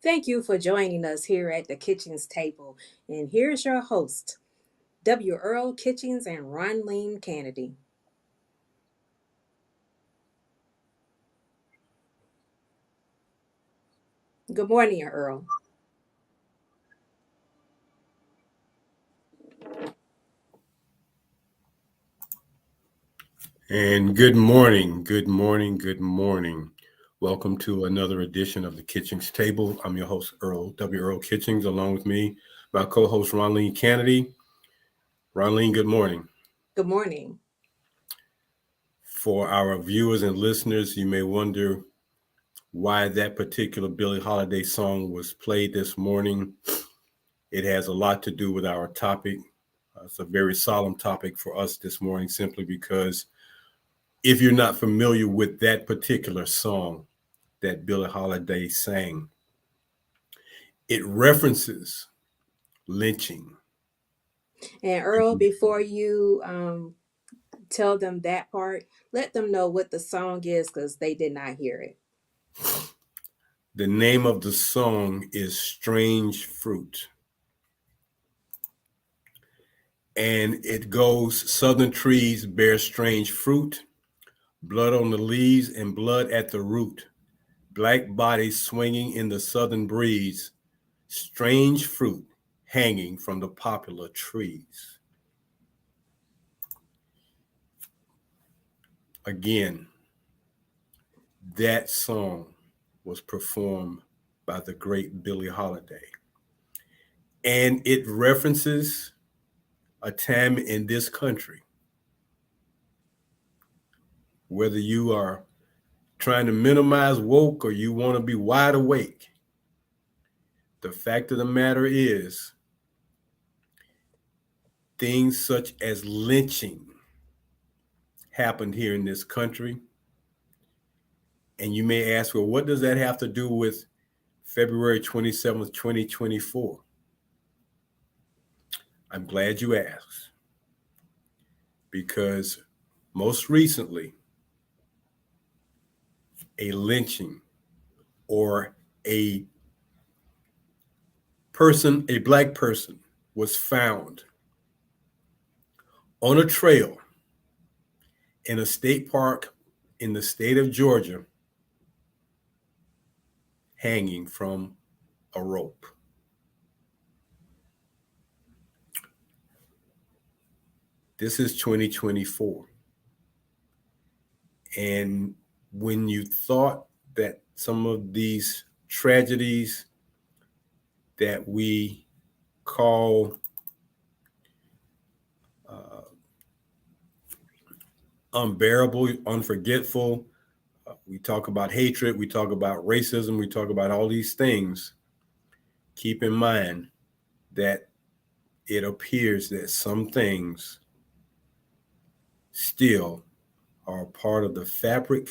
Thank you for joining us here at the Kitchings Table. And here's your host, W. Earl Kitchings and Ronleen Kennedy. Good morning, Earl. And good morning, good morning, good morning. Welcome to another edition of the Kitchings Table. I'm your host, W. Earl Kitchings, along with me, my co-host, Ronleen Kennedy. Ronleen, good morning. Good morning. For our viewers and listeners, you may wonder why that particular Billie Holiday song was played this morning. It has a lot to do with our topic. It's a very solemn topic for us this morning, simply because if you're not familiar with that particular song that Billie Holiday sang, it references lynching. And Earl, before you tell them that part, let them know what the song is because they did not hear it. The name of the song is Strange Fruit. And it goes, Southern trees bear strange fruit, blood on the leaves and blood at the root, black bodies swinging in the southern breeze, strange fruit hanging from the poplar trees. Again, that song was performed by the great Billie Holiday. And it references a time in this country, whether you are trying to minimize woke or you want to be wide awake. The fact of the matter is, things such as lynching happened here in this country. And you may ask, well, what does that have to do with February 27th, 2024? I'm glad you asked, because most recently, a lynching or a black person was found on a trail in a state park in the state of Georgia, hanging from a rope. This is 2024. And when you thought that some of these tragedies that we call unbearable, unforgetful, we talk about hatred, we talk about racism, we talk about all these things, keep in mind that it appears that some things still are part of the fabric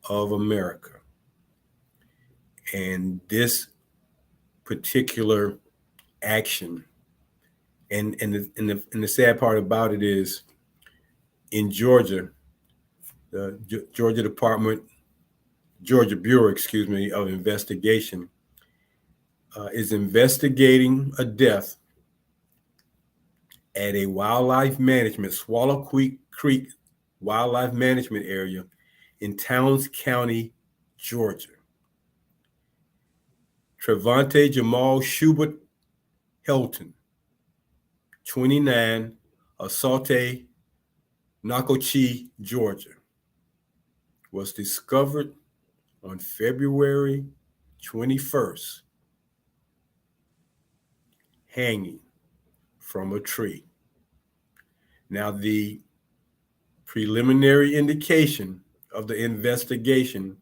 of America. And this particular action, and the sad part about it is, in Georgia, the Georgia Bureau, of Investigation, is investigating a death at a Swallow Creek Wildlife Management Area in Towns County, Georgia. Trevante Jamal Schubert Hilton, 29, of Salte, Nacogdoches, Georgia, was discovered on February 21st, hanging from a tree. Now, the preliminary indication of the investigation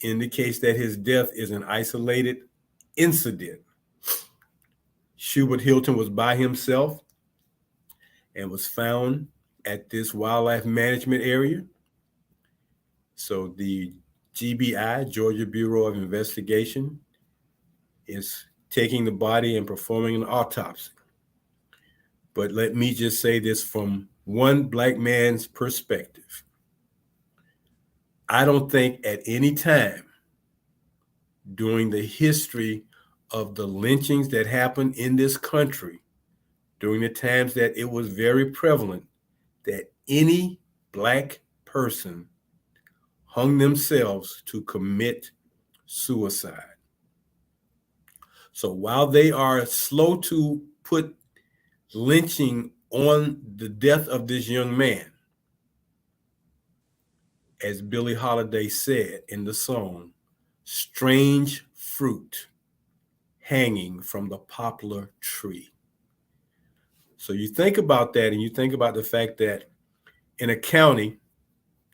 indicates that his death is an isolated incident. Schubert Hilton was by himself and was found at this wildlife management area. So the GBI, Georgia Bureau of Investigation, is taking the body and performing an autopsy. But let me just say this from one black man's perspective. I don't think at any time during the history of the lynchings that happened in this country, during the times that it was very prevalent that any black person hung themselves to commit suicide. So while they are slow to put lynching on the death of this young man, as Billie Holiday said in the song, strange fruit hanging from the poplar tree. So you think about that and you think about the fact that in a county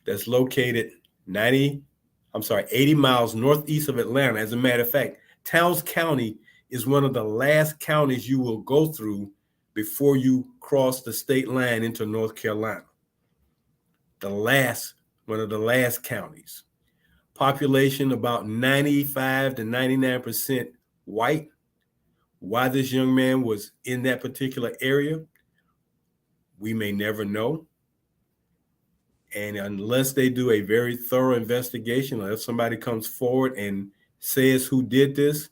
that's located 80 miles northeast of Atlanta. As a matter of fact, Towns County is one of the last counties you will go through before you cross the state line into North Carolina. One of the last counties. Population about 95 to 99% white. Why this young man was in that particular area, we may never know. And unless they do a very thorough investigation, or if somebody comes forward and says who did this,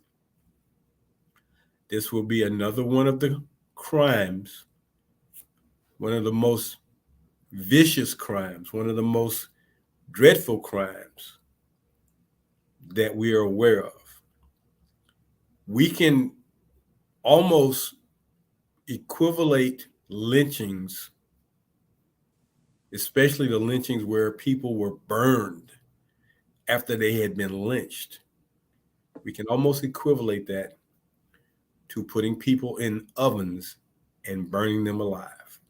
this will be another one of the crimes, one of the most vicious crimes, one of the most dreadful crimes that we are aware of. We can almost equivalent lynchings, especially the lynchings where people were burned after they had been lynched. We can almost equivalent that to putting people in ovens and burning them alive.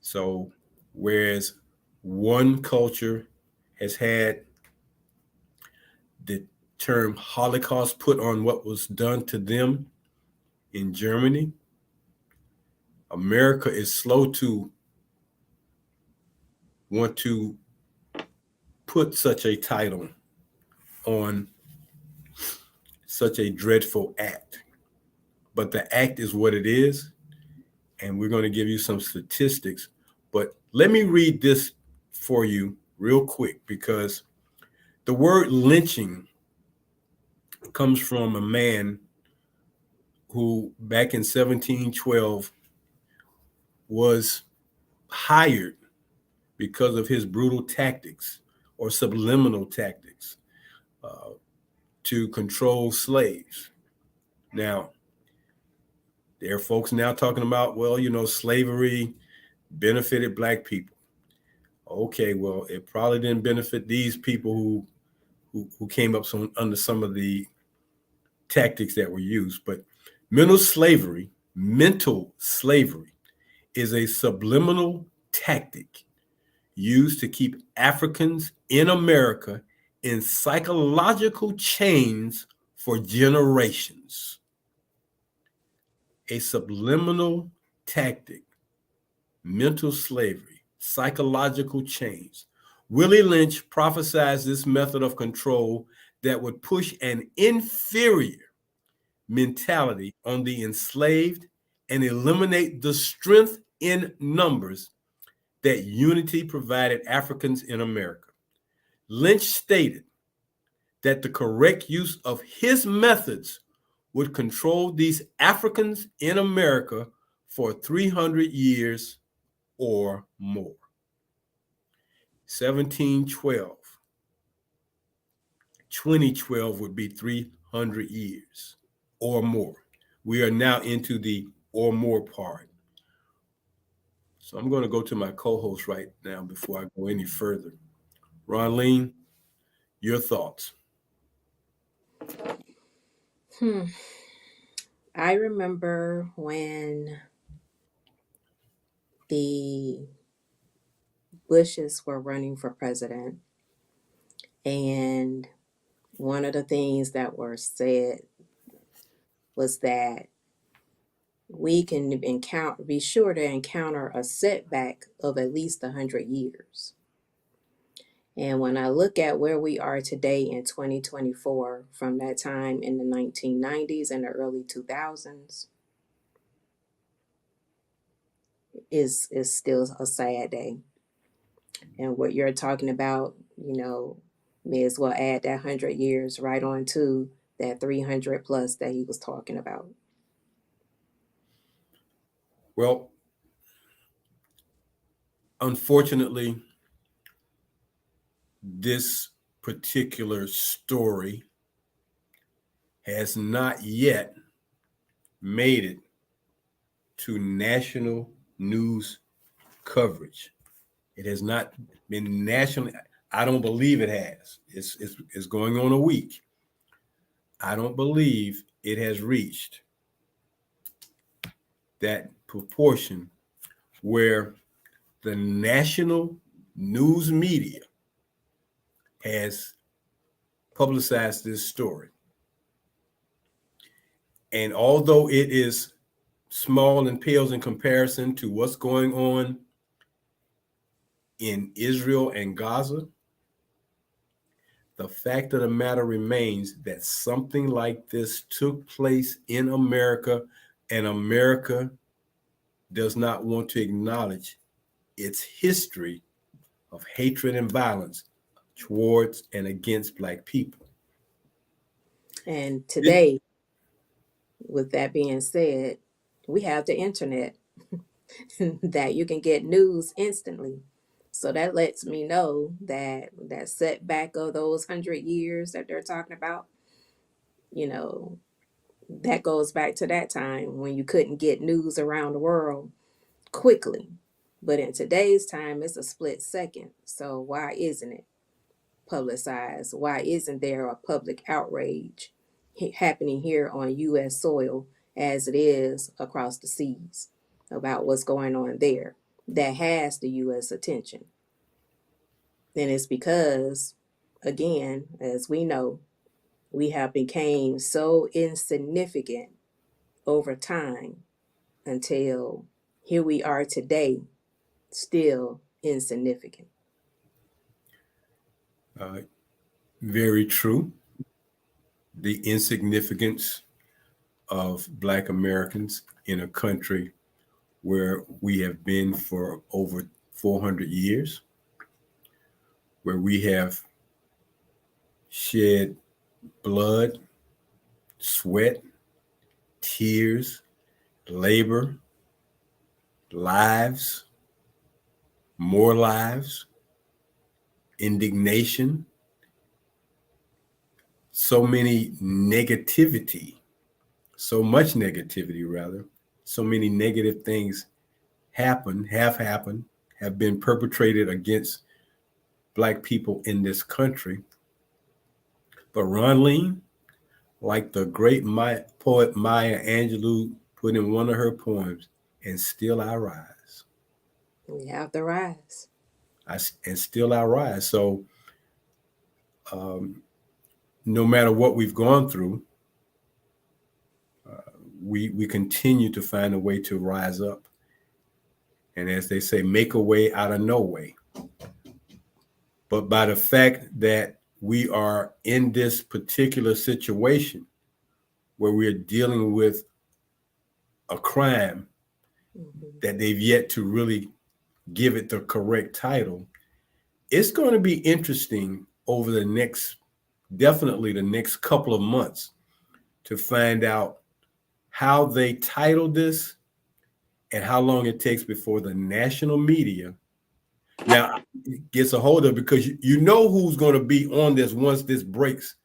So, whereas one culture has had the term Holocaust put on what was done to them in Germany, America is slow to want to put such a title on such a dreadful act. But the act is what it is, and we're going to give you some statistics. But let me read this for you real quick, because the word lynching comes from a man who back in 1712 was hired because of his brutal tactics or subliminal tactics uh, to control slaves. Now, there are folks now talking about, well, slavery benefited black people. Okay, well, it probably didn't benefit these people who came up under some of the tactics that were used. But mental slavery is a subliminal tactic used to keep Africans in America in psychological chains for generations. A subliminal tactic, mental slavery, psychological chains. Willie Lynch prophesied this method of control that would push an inferior mentality on the enslaved and eliminate the strength in numbers that unity provided Africans in America. Lynch stated that the correct use of his methods would control these Africans in America for 300 years or more. 1712, 2012 would be 300 years or more. We are now into the or more part. So I'm going to go to my co-host right now before I go any further. Ronleen, your thoughts. I remember when the Bushes were running for president, and one of the things that were said was that we can be sure to encounter a setback of at least 100 years. And when I look at where we are today in 2024, from that time in the 1990s and the early 2000s, is still a sad day. And what you're talking about, May as well add that 100 years right on to that 300 plus that he was talking about. Well, unfortunately, this particular story has not yet made it to national news coverage. It has not been nationally. I don't believe it has. It's going on a week. I don't believe it has reached that proportion where the national news media has publicized this story. And although it is small and pales in comparison to what's going on in Israel and Gaza, the fact of the matter remains that something like this took place in America, and America does not want to acknowledge its history of hatred and violence towards and against Black people. And It, today, with that being said, we have the internet that you can get news instantly. So that lets me know that that setback of those 100 years that they're talking about, you know, that goes back to that time when you couldn't get news around the world quickly. But in today's time, it's a split second. So why isn't it publicized? Why isn't there a public outrage happening here on U.S. soil as it is across the seas about what's going on there that has the U.S. attention? And it's because, again, as we know, we have become so insignificant over time until here we are today, still insignificant. uh, very true. The insignificance of Black Americans in a country where we have been for over 400 years, where we have shed blood, sweat, tears, labor, lives, more lives, indignation, so many negativity, so much negativity, rather, so many negative things happened, have been perpetrated against Black people in this country. But Ron, like the great poet Maya Angelou put in one of her poems, and still I rise. We have the rise. And still I rise. So no matter what we've gone through, we continue to find a way to rise up. And as they say, make a way out of no way. But by the fact that we are in this particular situation where we're dealing with a crime Mhm. that they've yet to really give it the correct title, it's going to be interesting over definitely the next couple of months to find out how they title this and how long it takes before the national media now gets a hold of it, because you know who's going to be on this once this breaks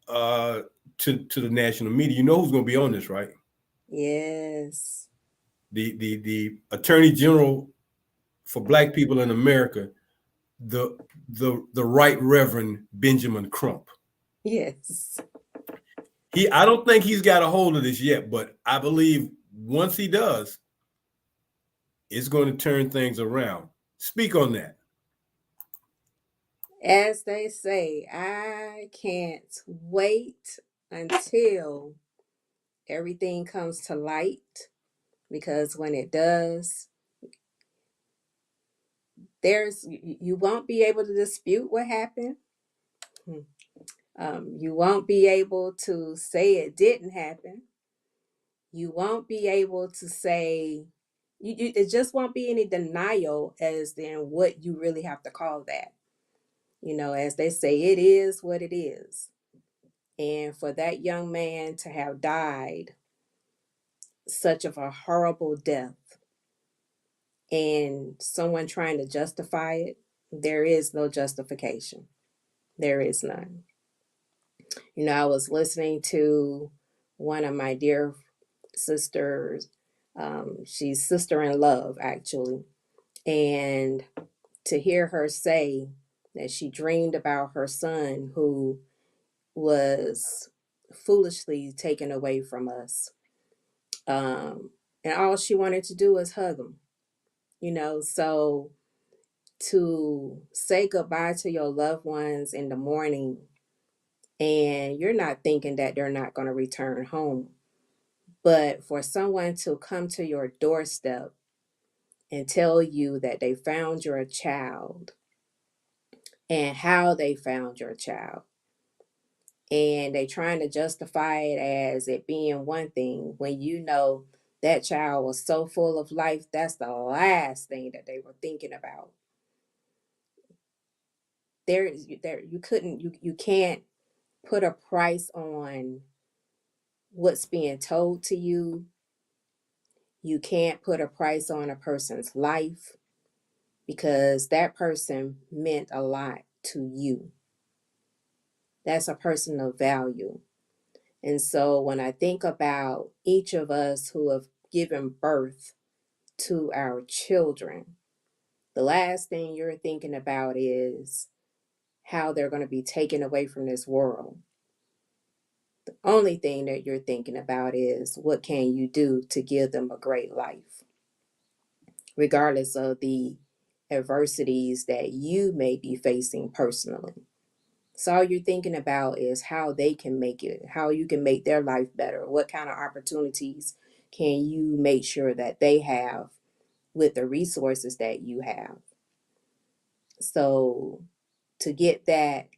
uh, to the national media. You know who's going to be on this, right? Yes. The Attorney General for Black people in America, the Right Reverend Benjamin Crump. Yes. I don't think he's got a hold of this yet, but I believe once he does, it's going to turn things around. Speak on that. As they say, I can't wait until everything comes to light, because when it does, you won't be able to dispute what happened. You won't be able to say it didn't happen. You won't be able to say it just won't be any denial as in what you really have to call that. You know, as they say, it is what it is. And for that young man to have died such of a horrible death and someone trying to justify it, there is no justification. There is none. You know, I was listening to one of my dear sisters. She's sister in love, actually. And to hear her say that she dreamed about her son who was foolishly taken away from us. And all she wanted to do was hug him, you know. So to say goodbye to your loved ones in the morning and you're not thinking that they're not going to return home, but for someone to come to your doorstep and tell you that they found your child and how they found your child, and they trying to justify it as it being one thing when you know that child was so full of life, that's the last thing that they were thinking about. There you couldn't you can't put a price on what's being told to you. You can't put a price on a person's life because that person meant a lot to you. That's a person of value. And so when I think about each of us who have given birth to our children, the last thing you're thinking about is how they're going to be taken away from this world. The only thing that you're thinking about is what can you do to give them a great life, regardless of the adversities that you may be facing personally. So all you're thinking about is how they can make it, how you can make their life better, what kind of opportunities can you make sure that they have with the resources that you have. So to get that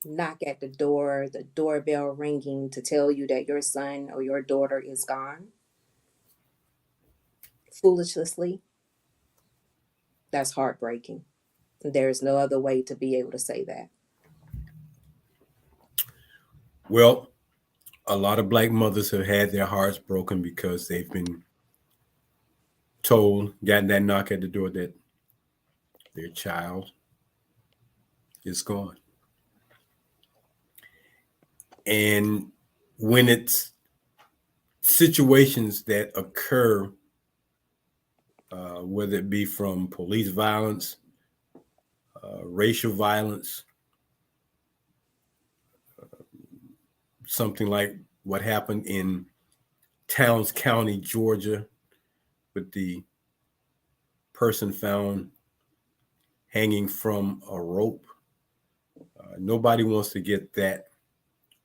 knock at the door, the doorbell ringing to tell you that your son or your daughter is gone foolishly, that's heartbreaking. There's no other way to be able to say that. Well, a lot of black mothers have had their hearts broken because they've been told, gotten that knock at the door that their child is gone. And when it's situations that occur, whether it be from police violence, racial violence, something like what happened in Towns County, Georgia, with the person found hanging from a rope. Nobody wants to get that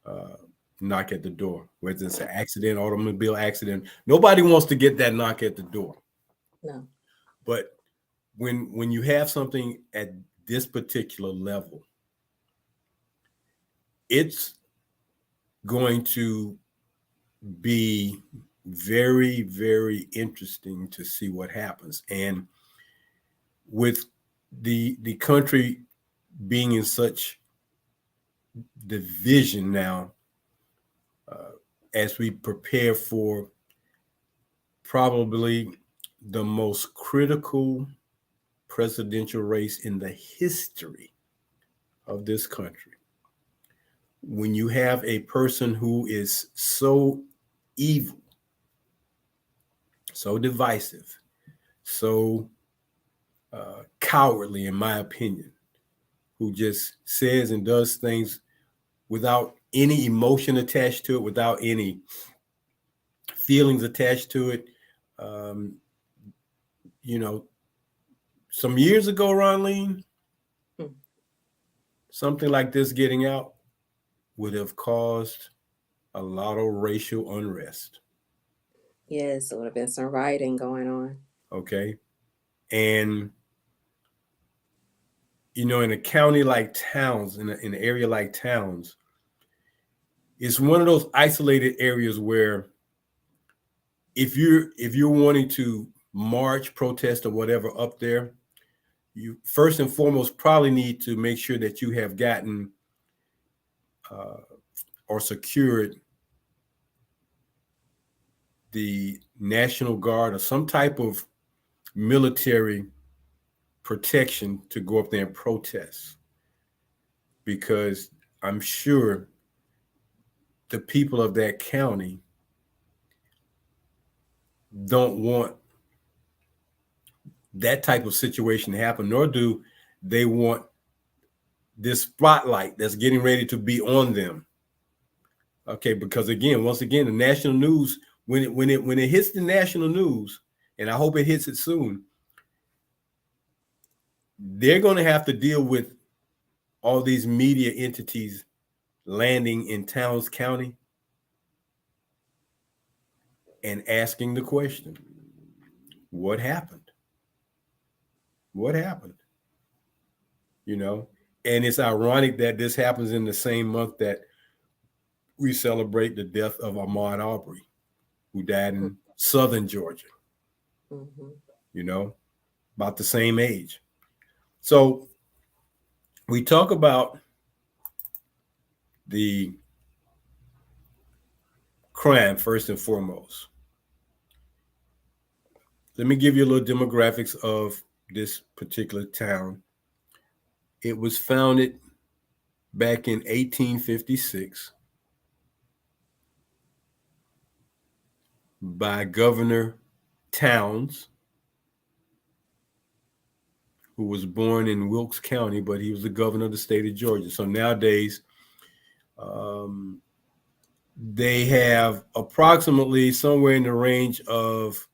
uh, knock at the door, whether it's an accident, automobile accident. Nobody wants to get that knock at the door. No. But when you have something at this particular level, it's going to be very, very interesting to see what happens. And with the country being in such division now, uh, as we prepare for probably the most critical presidential race in the history of this country, when you have a person who is so evil, so divisive, so cowardly, in my opinion, who just says and does things without any emotion attached to it, without any feelings attached to it. Um, you know, some years ago, Ronleen, Hmm. something like this getting out would have caused a lot of racial unrest. Yes, there would have been some rioting going on. Okay. And, in a county like Towns, in an area like Towns, it's one of those isolated areas where if you're wanting to march, protest, or whatever up there, you first and foremost probably need to make sure that you have gotten or secured the National Guard or some type of military protection to go up there and protest, because I'm sure the people of that county don't want that type of situation to happen, nor do they want this spotlight that's getting ready to be on them. Okay, because again, once again, the national news, when it hits the national news, and I hope it hits it soon, they're going to have to deal with all these media entities landing in Towns County and asking the question, what happened? What happened? You know, and it's ironic that this happens in the same month that we celebrate the death of Ahmaud Arbery, who died in southern Georgia, Mm-hmm. you know, about the same age. So we talk about the crime first and foremost. Let me give you a little demographics of this particular town. It was founded back in 1856 by Governor Towns, who was born in Wilkes County, but he was the governor of the state of Georgia. So nowadays, um, they have approximately somewhere in the range of,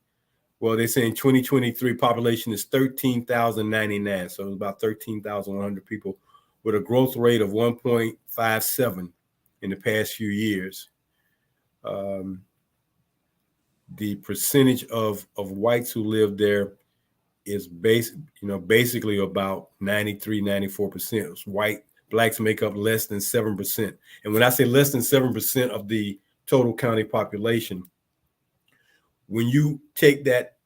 well, they say in 2023 population is 13,099, so about 13,100 people, with a growth rate of 1.57 in the past few years. The percentage of whites who live there is basically about 93, 94%. White blacks make up less than 7%. And when I say less than 7% of the total county population, when you take that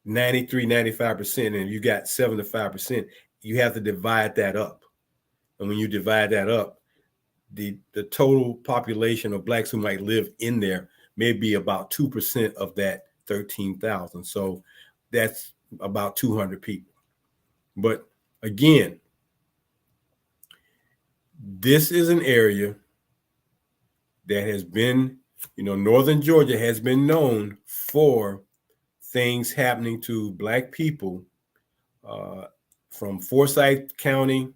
93, 95% and you got 7 to 5%, you have to divide that up. And when you divide that up, the total population of blacks who might live in there may be about 2% of that 13,000. So that's about 200 people. But again, this is an area that has been, Northern Georgia has been known for things happening to black people, from Forsyth County.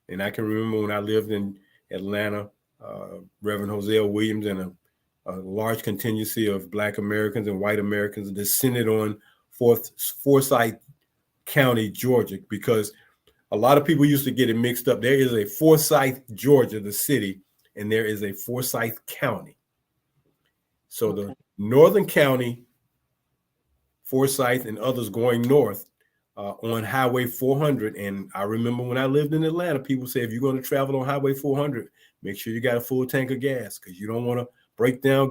And I can remember when I lived in Atlanta, Reverend Hosea Williams and a large contingency of black Americans and white Americans descended on Forsyth County, Georgia, because a lot of people used to get it mixed up. There is a Forsyth, Georgia, the city, and there is a Forsyth County. So Okay. the northern county, Forsyth and others going north on Highway 400. And I remember when I lived in Atlanta, people say, if you're going to travel on Highway 400, make sure you got a full tank of gas, because you don't want to break down,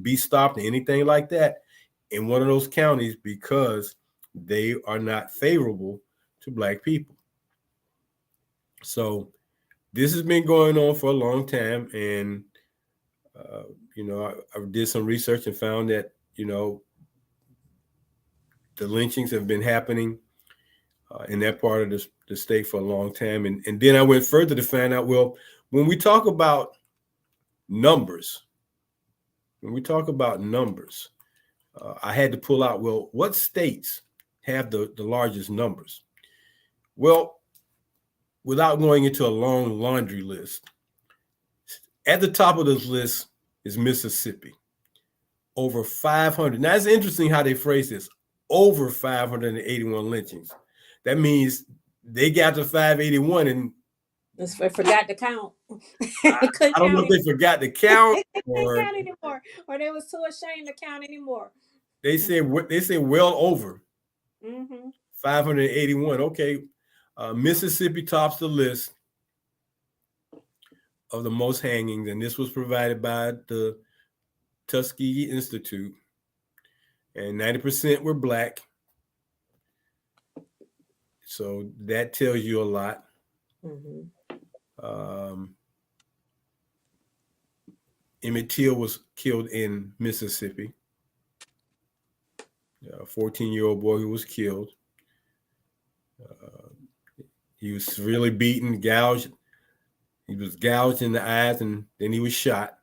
be stopped, or anything like that in one of those counties, because they are not favorable to black people. So this has been going on for a long time. And, I did some research and found that, the lynchings have been happening in that part of the state for a long time. And then I went further to find out, well, when we talk about numbers, I had to pull out, well, what states have the largest numbers? Well, without going into a long laundry list, at the top of this list is Mississippi. Over 500. Now, it's interesting how they phrase this. Over 581 lynchings. That means they got to 581 and I forgot to count. I Couldn't don't know count if they forgot to count couldn't or count anymore, or they was too ashamed to count anymore. they say well over Mm-hmm. 581. Okay, Mississippi tops the list of the most hangings, and this was provided by the Tuskegee Institute, and 90% were black. So that tells you a lot. Mm-hmm. Um, Emmett Till was killed in Mississippi. A 14-year-old boy who was killed. Uh, he was severely beaten, gouged. He was gouged in the eyes, and then he was shot.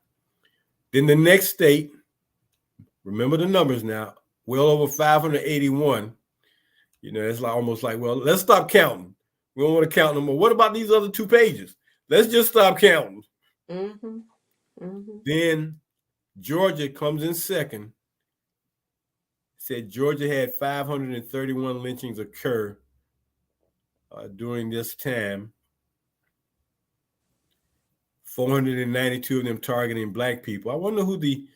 Then the next state, remember the numbers now, well over 581. You know, it's like almost like, well, let's stop counting. We don't want to count no more. What about these other 2 pages? Let's just stop counting. Mm-hmm. Mm-hmm. Then Georgia comes in second. Said Georgia had 531 lynchings occur during this time. 492 of them targeting black people. I wonder who the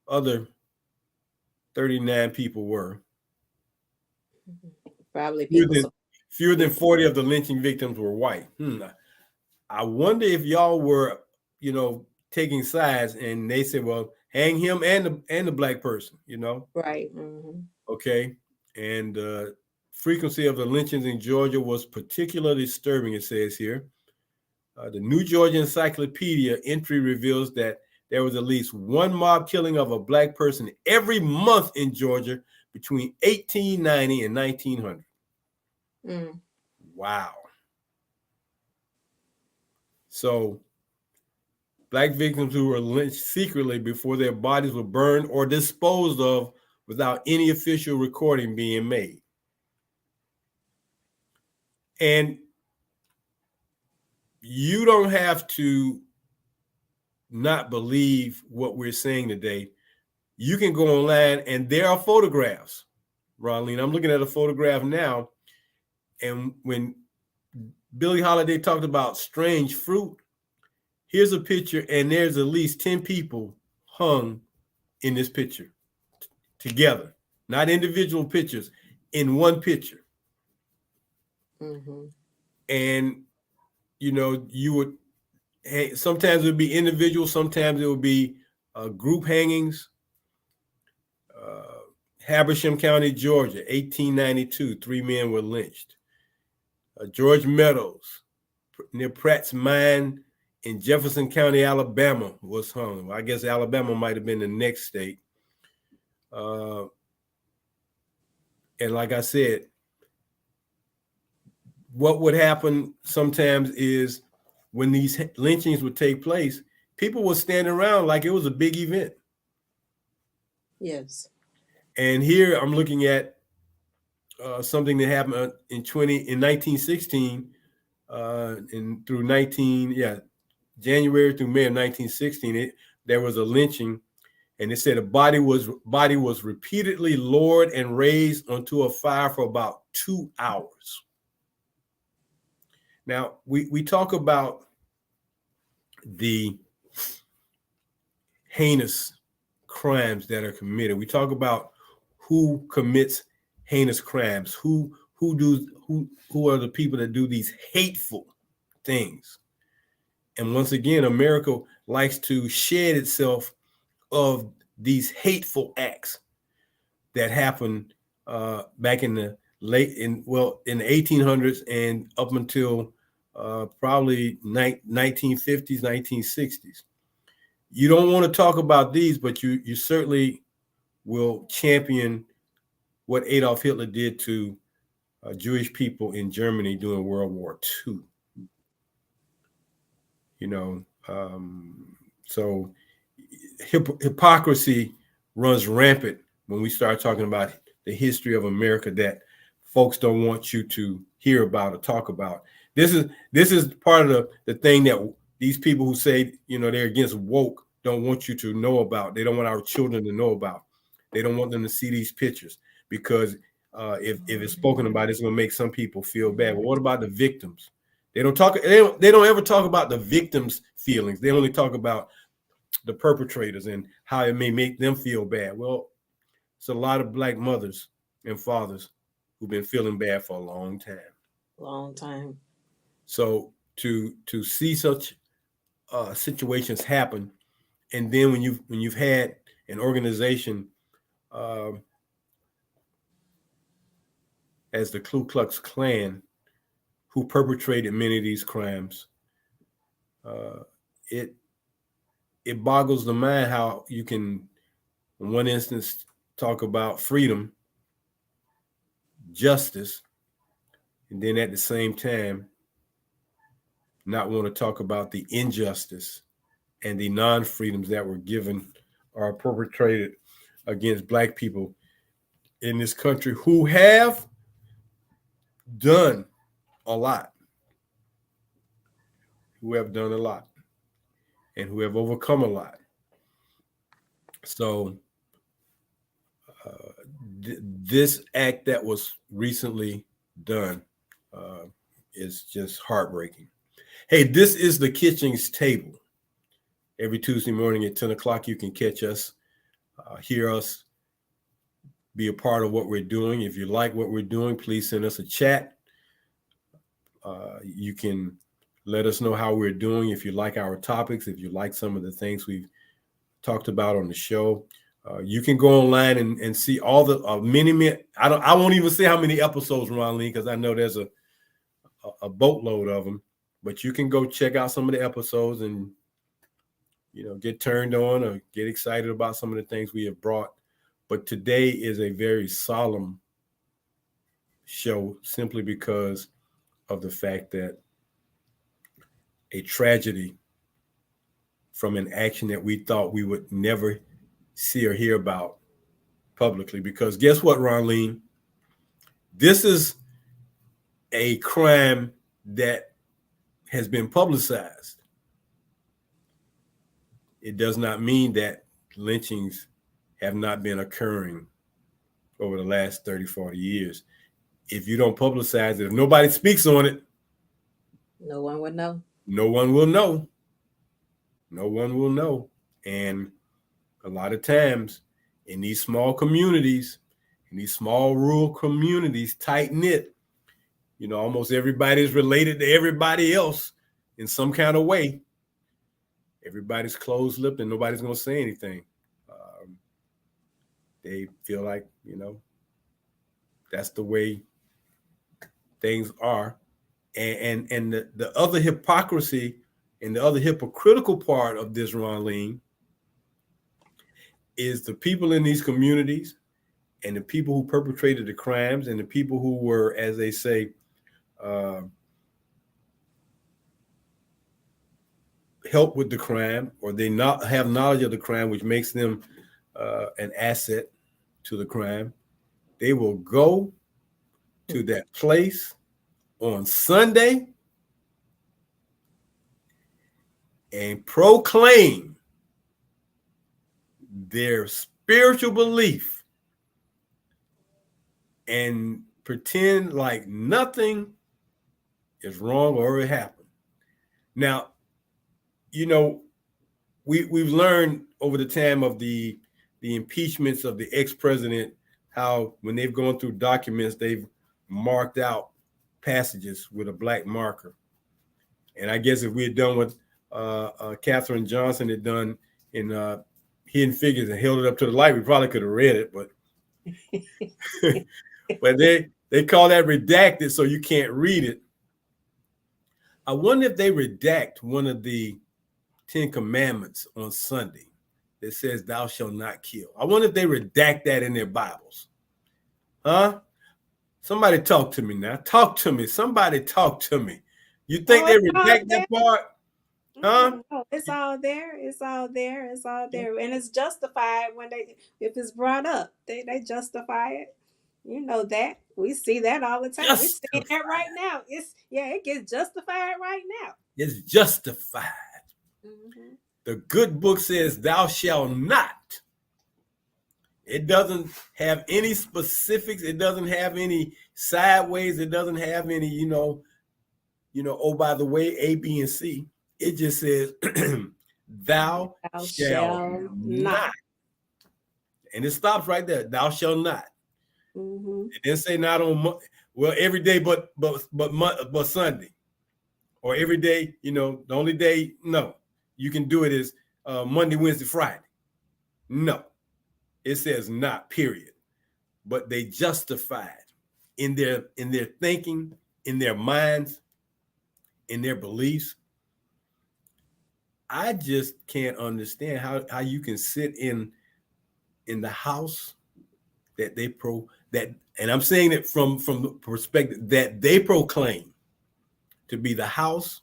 other 39 people were. Probably Fewer people. than, fewer than 40 of the lynching victims were white. I wonder if y'all were, taking sides and they said, well, hang him and the black person, Right. Mm-hmm. okay. And frequency of the lynchings in Georgia was particularly disturbing, it says here. The New Georgia Encyclopedia entry reveals that there was at least one mob killing of a black person every month in Georgia between 1890 and 1900. Mm. Wow. So black victims who were lynched secretly before their bodies were burned or disposed of without any official recording being made. And you don't have to not believe what we're saying today. You can go online and there are photographs. Ronline, I'm looking at a photograph now. And when Billie Holiday talked about strange fruit, here's a picture, and there's at least 10 people hung in this picture together, not individual pictures, in one picture. Mm-hmm. And, you would, sometimes it would be individual, sometimes it would be group hangings. Habersham County, Georgia, 1892, 3 men were lynched. George Meadows, near Pratt's Mine in Jefferson County, Alabama, was hung. Well, I guess Alabama might have been the next state. Uh, and like I said, what would happen sometimes is when these lynchings would take place, people would stand around like it was a big event. Yes. And here I'm looking at something that happened in 1916 and through January through May of 1916. There was a lynching, and it said a body was repeatedly lowered and raised onto a fire for about 2 hours. Now we talk about the heinous crimes that are committed. We talk about who commits heinous crimes, who are the people that do these hateful things. And once again, America likes to shed itself of these hateful acts that happened back in the in the 1800s and up until probably 1950s, 1960s. You don't want to talk about these, but you certainly will champion what Adolf Hitler did to Jewish people in Germany during World War II. You know, so hypocrisy runs rampant when we start talking about the history of America that folks don't want you to hear about or talk about. This is part of the thing that these people who say, they're against woke don't want you to know about. They don't want our children to know about. They don't want them to see these pictures because if it's spoken about, it's going to make some people feel bad. But what about the victims? They don't talk. They don't ever talk about the victims' feelings. They only talk about the perpetrators and how it may make them feel bad. Well, it's a lot of black mothers and fathers who've been feeling bad for a long time. Long time. So to see such situations happen, and then when you've had an organization as the Ku Klux Klan, who perpetrated many of these crimes. Uh, it it boggles the mind how you can, in one instance, talk about freedom, justice, and then at the same time not want to talk about the injustice and the non-freedoms that were given or perpetrated against Black people in this country who have done a lot, who have done a lot, and who have overcome a lot. So this act that was recently done is just heartbreaking. Hey, this is the Kitchings Table. Every Tuesday morning at 10 o'clock, you can catch us, hear us, be a part of what we're doing. If you like what we're doing, please send us a chat. You can let us know how we're doing. If you like our topics, if you like some of the things we've talked about on the show, you can go online and see all the many. I won't even say how many episodes, Ron Lee, because I know there's a boatload of them. But you can go check out some of the episodes and get turned on or get excited about some of the things we have brought. But today is a very solemn show simply because of the fact that a tragedy from an action that we thought we would never see or hear about publicly. Because guess what, Ronleen? This is a crime that has been publicized. It does not mean that lynchings have not been occurring over the last 30, 40 years. If you don't publicize it, if nobody speaks on it, no one would know. No one will know. No one will know. And a lot of times in these small communities, in these small rural communities, tight knit, almost everybody is related to everybody else in some kind of way. Everybody's closed-lipped and nobody's going to say anything. They feel like, that's the way things are. And the other hypocrisy and the other hypocritical part of this, Ronleen, is the people in these communities and the people who perpetrated the crimes and the people who were, as they say, help with the crime, or they not have knowledge of the crime, which makes them an asset to the crime. They will go to that place on Sunday and proclaim their spiritual belief and pretend like nothing is wrong or it happened. Now, we've learned over the time of the impeachments of the ex-president how when they've gone through documents, they've marked out passages with a black marker. And I guess if we had done what Katherine Johnson had done in Hidden Figures and held it up to the light, we probably could have read it, but but they call that redacted, so you can't read it. I wonder if they redact one of the 10 Commandments on Sunday that says, "Thou shalt not kill." I wonder if they redact that in their Bibles. Huh? Somebody talk to me now. Talk to me. Somebody talk to me. You think they redact that part? Huh? No, it's all there. It's all there. It's all there. And it's justified if it's brought up. They justify it. You know that. We see that all the time. We're seeing that right now. It gets justified right now. It's justified. Mm-hmm. The good book says, "Thou shalt not." It doesn't have any specifics. It doesn't have any sideways. It doesn't have any, oh, by the way, A, B, and C. It just says, thou shalt not. And it stops right there. Thou shalt not. Mm-hmm. It didn't say not on, every day but Sunday. Or every day, the only day, no. You can do it is Monday, Wednesday, Friday. No. It says not, period. But they justified in their thinking, in their minds, in their beliefs. I just can't understand how you can sit in the house that and I'm saying it from the perspective that they proclaim to be the house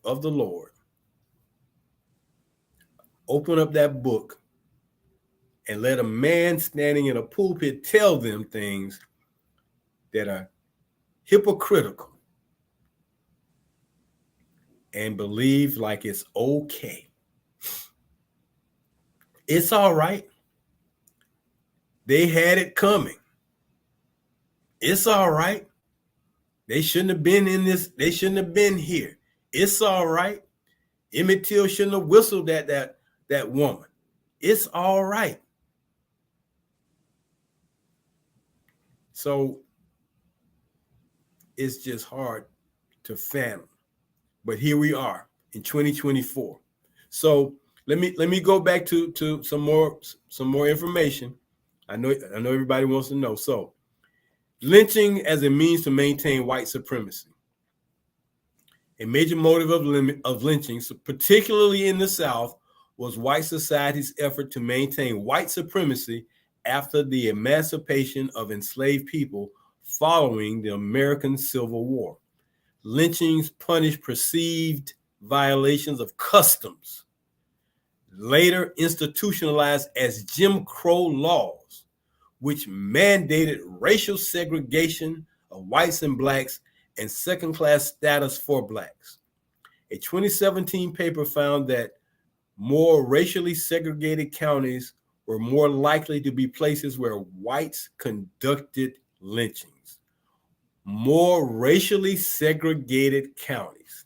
of the Lord. Open up that book and let a man standing in a pulpit tell them things that are hypocritical and believe like it's okay. It's all right. They had it coming. It's all right. They shouldn't have been in this. They shouldn't have been here. It's all right. Emmett Till shouldn't have whistled at that woman. It's all right. So it's just hard to fathom. But here we are in 2024. So let me go back to some more information. I know everybody wants to know. So lynching as a means to maintain white supremacy. A major motive of lynching, particularly in the South, was white society's effort to maintain white supremacy after the emancipation of enslaved people following the American Civil War. Lynchings punished perceived violations of customs, later institutionalized as Jim Crow laws, which mandated racial segregation of whites and blacks and second-class status for blacks. A 2017 paper found that more racially segregated counties were more likely to be places where whites conducted lynchings. More racially segregated counties.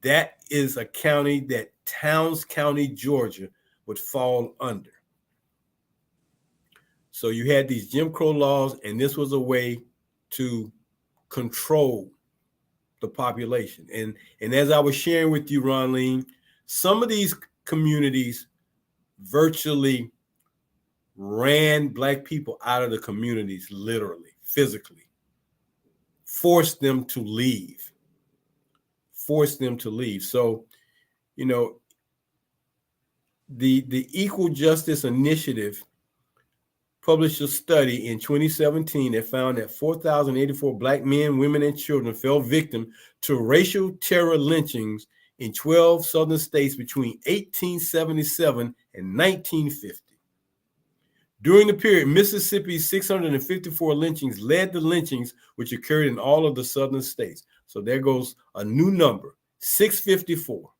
That is a county that Towns County, Georgia, would fall under. So you had these Jim Crow laws, and this was a way to control the population. And as I was sharing with you, Ronleen, some of these communities virtually ran Black people out of the communities, literally, physically, forced them to leave. So, you know, the Equal Justice Initiative published a study in 2017 that found that 4,084 Black men, women, and children fell victim to racial terror lynchings in 12 southern states between 1877 and 1950. During the period, Mississippi's 654 lynchings led the lynchings, which occurred in all of the southern states. So there goes a new number, 654.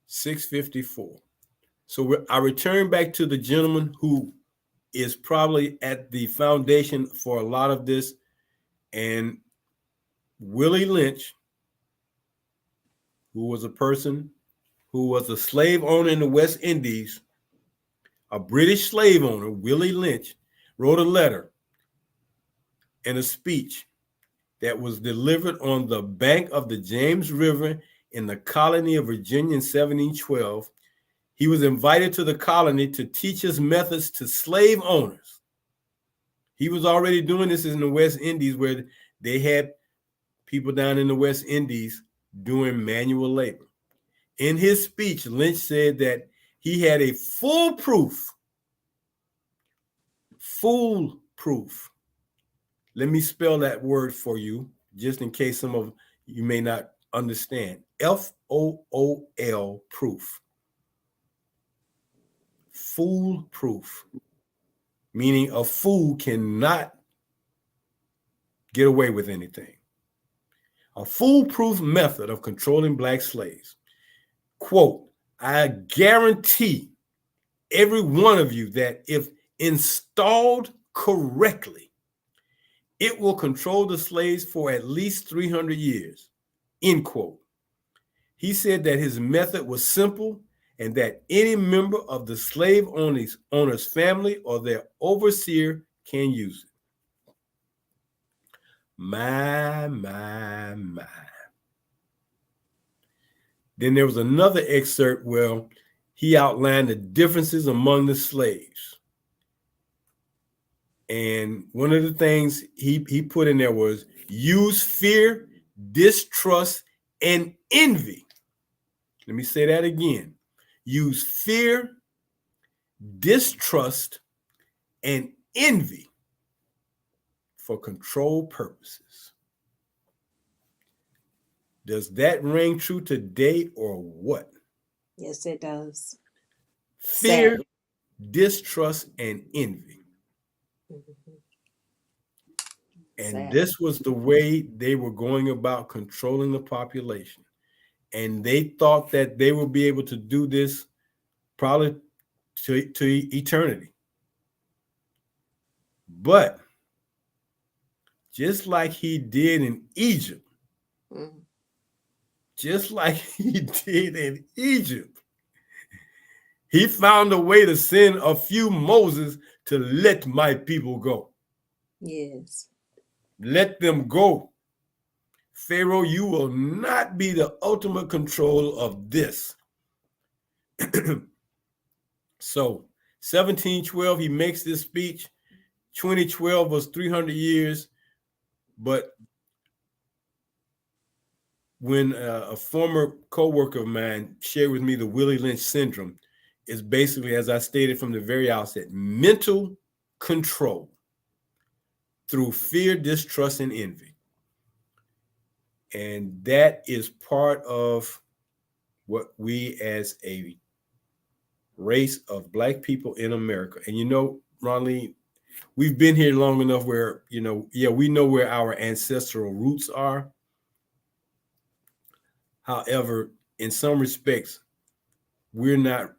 654. So I return back to the gentleman who is probably at the foundation for a lot of this, and Willie Lynch, who was a person who was a slave owner in the West Indies, a British slave owner, Willie Lynch, wrote a letter and a speech that was delivered on the bank of the James River in the colony of Virginia in 1712. He was invited to the colony to teach his methods to slave owners. He was already doing this in the West Indies, where they had people down in the West Indies doing manual labor. In his speech, Lynch said that he had a foolproof. Let me spell that word for you, just in case some of you may not understand. FOOL, proof. Foolproof, meaning a fool cannot get away with anything. A foolproof method of controlling Black slaves. Quote, I guarantee every one of you that if installed correctly, it will control the slaves for at least 300 years, end quote. He said that his method was simple and that any member of the slave owner's family or their overseer can use it. My. Then there was another excerpt where he outlined the differences among the slaves. And one of the things he put in there was use fear, distrust, and envy. Let me say that again. Use fear, distrust, and envy for control purposes. Does that ring true today or what? Yes, it does. Fear, Sadly. distrust, and envy. Mhm. And Sadly. this was the way they were going about controlling the population. And they thought that they would be able to do this probably to eternity. But just like he did in Egypt, Mhm. just like he did in Egypt, he found a way to send a few Moses to let my people go. Yes. Let them go. Pharaoh, you will not be the ultimate control of this. So, 1712, he makes this speech. 2012 was 300 years. But when a former co-worker of mine shared with me the Willie Lynch syndrome, is basically, as I stated from the very outset, mental control through fear, distrust, and envy. And that is part of what we as a race of Black people in America. And Ronleen, we've been here long enough where, yeah, we know where our ancestral roots are. However, in some respects, we're not.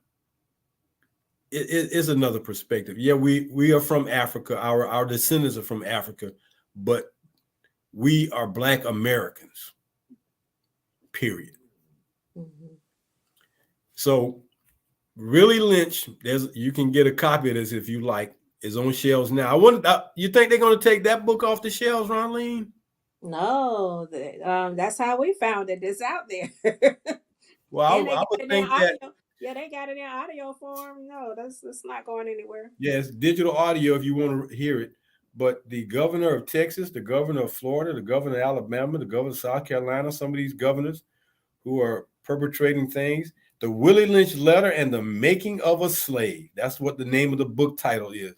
It is another perspective. Yeah, we are from Africa. Our descendants are from Africa, but we are Black Americans. Period. Mhm. So Willie Lynch, you can get a copy of this if you like. Is on shelves now. I wonder, you think they're going to take that book off the shelves, Ronleen? No, that's how we found it. It's out there. And Well, they I got would it in think that audio. Yeah, they got it in audio form. No, that's not going anywhere. yes, digital audio if you want to hear it. But the governor of Texas, the governor of Florida, the governor of Alabama, the governor of South Carolina, some of these governors who are perpetrating things. The Willie Lynch Letter and the Making of a Slave. That's what the name of the book title is,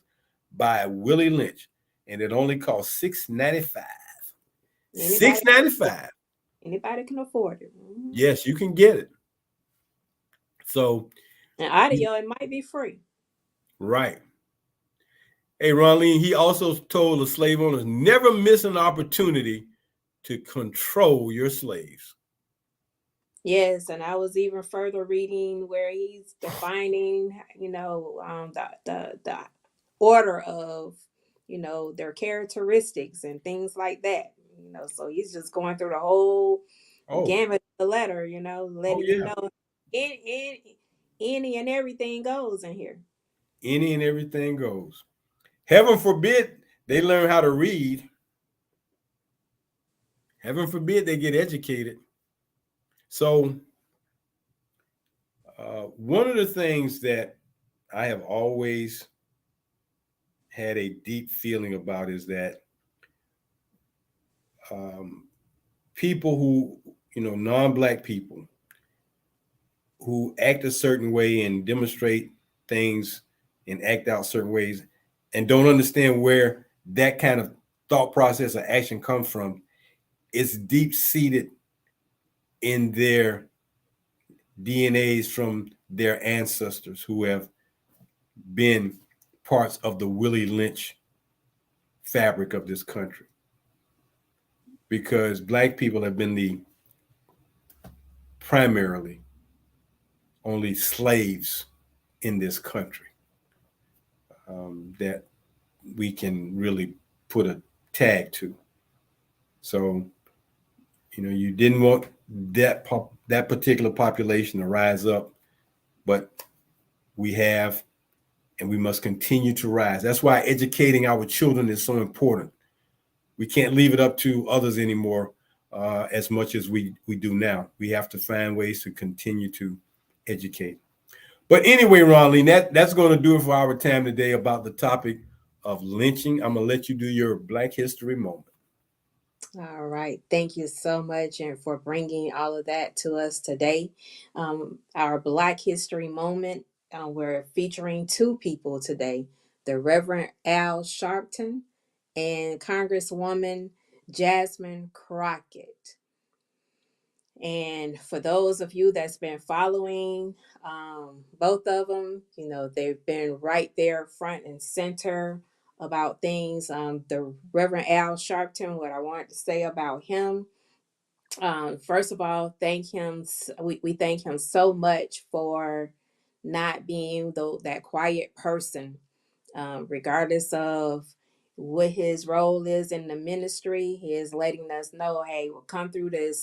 by Willie Lynch. And it only costs $6.95. Anybody, $6.95. anybody can afford it. Mhm. Yes, you can get it. So, And audio, it might be free. right. Hey, Ronleen, he also told the slave owners never miss an opportunity to control your slaves. Yes, and I was even further reading where he's defining, the order of, their characteristics and things like that. So he's just going through the whole Oh, gamut of the letter, oh letting you yeah. know any and everything goes in here. Any and everything goes. Heaven forbid they learn how to read. Heaven forbid they get educated. So, one of the things that I have always had a deep feeling about is that um, people who, non-Black people who act a certain way and demonstrate things and act out certain ways and don't understand where that kind of thought process or action comes from, it's deep seated in their DNAs from their ancestors who have been parts of the Willie Lynch fabric of this country. Because Black people have been the primarily only slaves in this country that we can really put a tag to. So, you didn't want that particular population to rise up, but we have, and we must continue to rise. That's why educating our children is so important. We can't leave it up to others anymore as much as we do now. We have to find ways to continue to educate. But anyway, Ronleen, that's going to do it for our time today about the topic of lynching. I'm going to let you do your Black History moment. All right. Thank you so much and for bringing all of that to us today. Our Black History moment, we're featuring two people today, the Reverend Al Sharpton and Congresswoman Jasmine Crockett. And for those of you that's been following both of them, they've been right there front and center about things. The Reverend Al Sharpton, what I wanted to say about him, first of all, thank him. We thank him so much for not being that quiet person, regardless of what his role is in the ministry. He is letting us know, hey, we'll come through the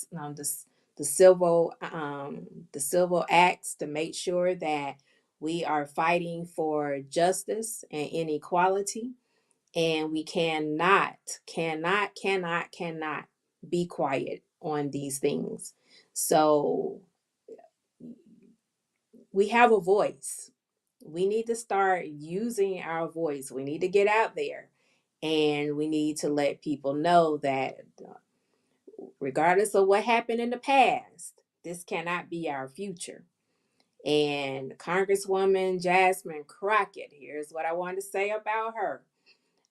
civil acts to make sure that we are fighting for justice and inequality, and we cannot be quiet on these things. So we have a voice. We need to start using our voice. We need to get out there, and we need to let people know that regardless of what happened in the past, this cannot be our future. And Congresswoman Jasmine Crockett, here's what I want to say about her.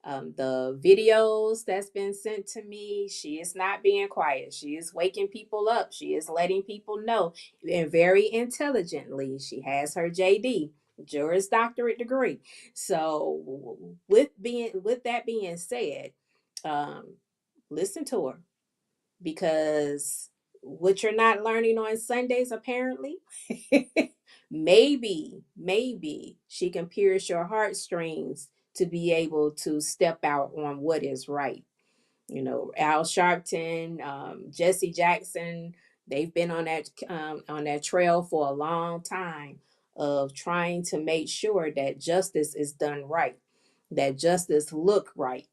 The videos that's been sent to me, she is not being quiet. She is waking people up. She is letting people know, and very intelligently. She has her JD, Juris Doctorate degree. So, with that being said, um, listen to her, because what you're not learning on Sundays, apparently, maybe she can pierce your heartstrings to be able to step out on what is right. Al Sharpton, Jesse Jackson, they've been on that trail for a long time of trying to make sure that justice is done right, that justice look right.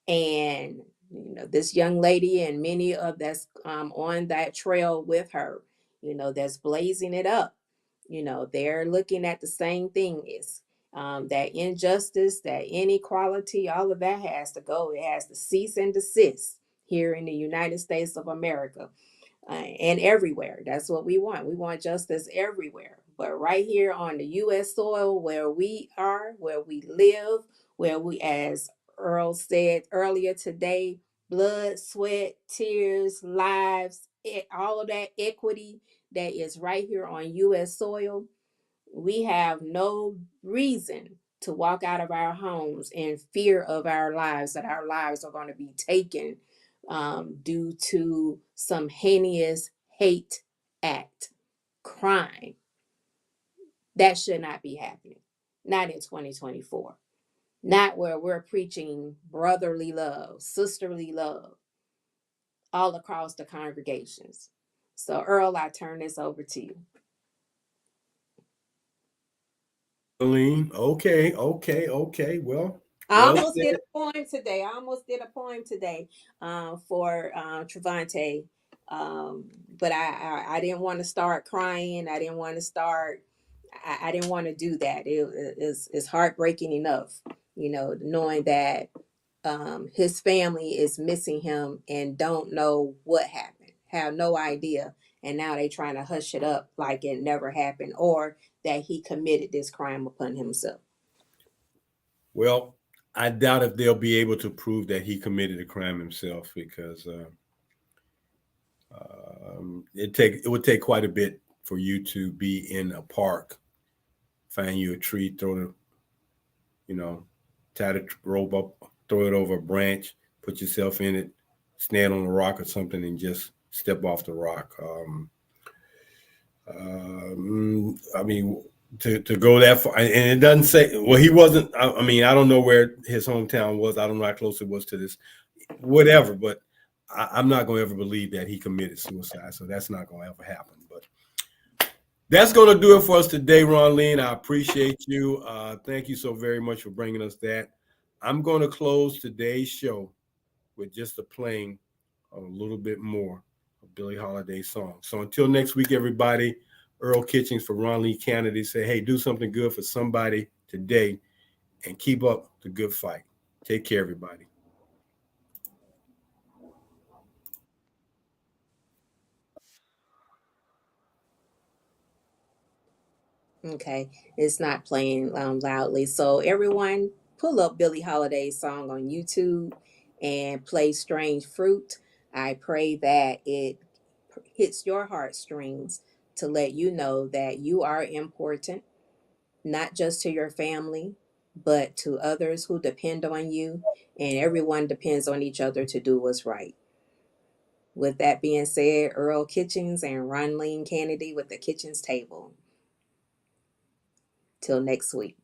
And this young lady and many of that's on that trail with her, that's blazing it up. They're looking at the same thing. Is that injustice, that inequality, all of that has to go. It has to cease and desist here in the United States of America, and everywhere. That's what we want. We want justice everywhere. But right here on the U.S. soil, where we are, where we live, where we, as Earl said earlier today, blood, sweat, tears, lives, all of that equity that is right here on U.S. soil, we have no reason to walk out of our homes in fear of our lives, that our lives are going to be taken due to some heinous hate act, crime. That should not be happening. Not in 2024. Not where we're preaching brotherly love, sisterly love all across the congregations. So, Earl, I turn this over to you. Aline, okay. I Well almost did said. a poem today. For Trevante. But I didn't want to start crying. I didn't want to start. I didn't want to do that. It's heartbreaking enough, knowing that his family is missing him and don't know what happened, have no idea, and now they trying to hush it up like it never happened, or that he committed this crime upon himself. Well, I doubt if they'll be able to prove that he committed a crime himself, because it would take quite a bit for you to be in a park, find you a tree, you know, tie the rope up, throw it over a branch, put yourself in it, stand on a rock or something, and just step off the rock. I mean, to go that far, and it doesn't say. Well, he wasn't. I mean, I don't know where his hometown was. I don't know how close it was to this, whatever. But I'm not going to ever believe that he committed suicide. So that's not going to ever happen. But that's going to do it for us today, Ron Lean. I appreciate you. Thank you so very much for bringing us that. I'm going to close today's show with just a playing of a little bit more of Billie Holiday's song. So until next week, everybody, Earl Kitchings for Ron Lee Kennedy say, hey, do something good for somebody today. and keep up the good fight. Take care, everybody. Okay, it's not playing loudly. So everyone, pull up Billie Holiday's song on YouTube and play "Strange Fruit." I pray that it hits your heartstrings to let you know that you are important, not just to your family, but to others who depend on you, and everyone depends on each other to do what's right. With that being said, Earl Kitchings and Ronleen Kennedy with the Kitchens Table. Till next week.